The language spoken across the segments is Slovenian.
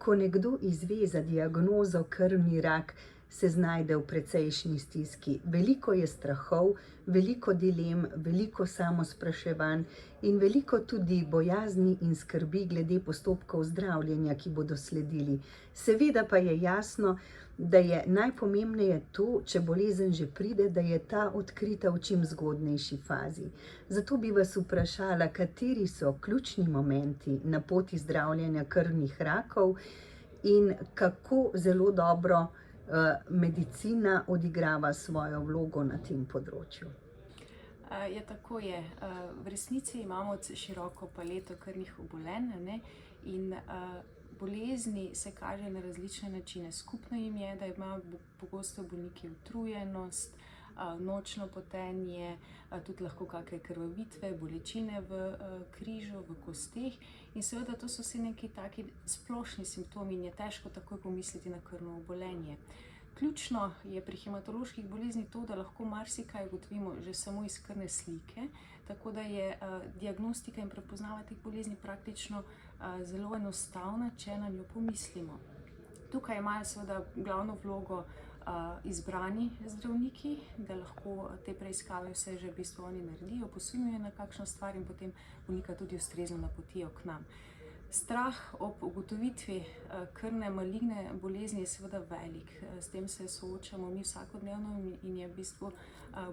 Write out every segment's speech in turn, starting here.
Ko nekdo izve za diagnozo krvni rak, se znajde v precejšnji stiski. Veliko je strahov, veliko dilem, veliko samospraševanj in veliko tudi bojazni in skrbi glede postopkov zdravljenja, ki bodo sledili. Seveda pa je jasno, da je najpomembneje to, če bolezen že pride, da je ta odkrita v čim zgodnejši fazi. Zato bi vas vprašala, kateri so ključni momenti na poti zdravljenja krvnih rakov in kako zelo dobro medicina odigrava svojo vlogo na tem področju. Ja, tako je. V resnici imamo široko paleto krvnih obolenj, ne, in bolezni se kaže na različne načine. Skupno jim je, da imajo pogosto bolniki utrujenost, nočno potenje, tudi lahko kakšne krvavitve, bolečine v križu, v kosteh, in seveda to so vsi neki taki splošni simptomi in je težko takoj pomisliti na krvno obolenje. Ključno je pri hematoloških boleznih to, da lahko marsikaj ugotovimo že samo iz krvne slike, tako da je diagnostika in prepoznava teh bolezni praktično zelo enostavna, če na njo pomislimo. Tukaj imajo seveda glavno vlogo izbrani zdravniki, da lahko te preiskave vse že v bistvu oni naredijo, posumijo na kakšno stvar in potem bolnika tudi ustrezno napotijo k nam. Strah ob ugotovitvi krvne maligne bolezni je seveda velik. S tem se soočamo mi vsakodnevno in je v bistvu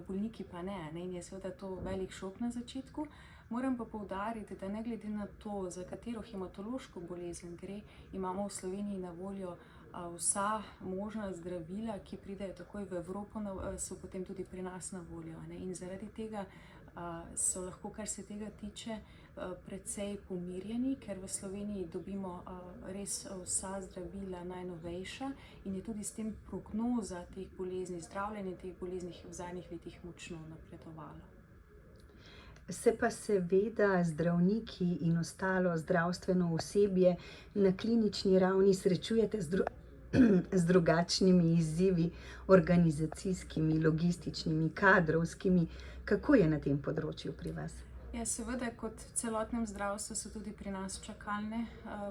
bolniki pa ne, in je seveda to velik šok na začetku. Moram pa poudariti, da ne glede na to, za katero hematološko bolezen gre, imamo v Sloveniji na voljo vsa možna zdravila, ki pridejo takoj v Evropo, so potem tudi pri nas na voljo, in zaradi tega so lahko, kar se tega tiče, precej pomirjeni, ker v Sloveniji dobimo res vsa zdravila najnovejša in je tudi s tem prognoza teh bolezni, zdravljenje teh bolezni v zadnjih letih močno napredovalo. Se pa seveda zdravniki in ostalo zdravstveno osebje na klinični ravni srečujete z drugačnimi izzivi, organizacijskimi, logističnimi, kadrovskimi. Kako je na tem področju pri vas? Ja, seveda, kot v celotnem zdravstvu so tudi pri nas čakalne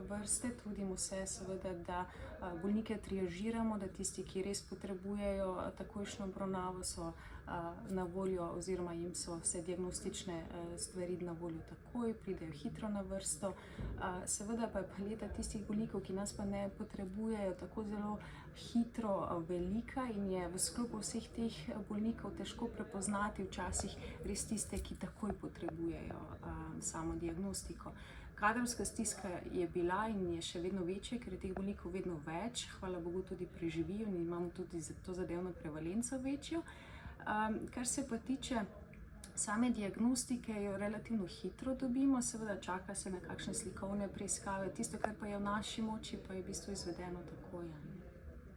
vrste. Trudimo se seveda, da bolnike triažiramo, da tisti, ki res potrebujejo takojšnjo obravnavo, so na voljo oziroma jim so vse diagnostične stvari na voljo takoj, pridejo hitro na vrsto. Seveda pa je paleta tistih bolnikov, ki nas pa ne potrebujejo tako zelo hitro, velika in je v sklopu vseh teh bolnikov težko prepoznati včasih res tiste, ki takoj potrebujejo samo diagnostiko. Kadrovska stiska je bila in je še vedno večja, ker je teh bolnikov vedno več. Hvala Bogu tudi preživijo in imamo tudi to zadevno prevalenco večjo. Kar se pa tiče same diagnostike, jo relativno hitro dobimo, seveda čaka se na kakšne slikovne preiskave. Tisto, kar pa je v naši moči, pa je v bistvu izvedeno takoj.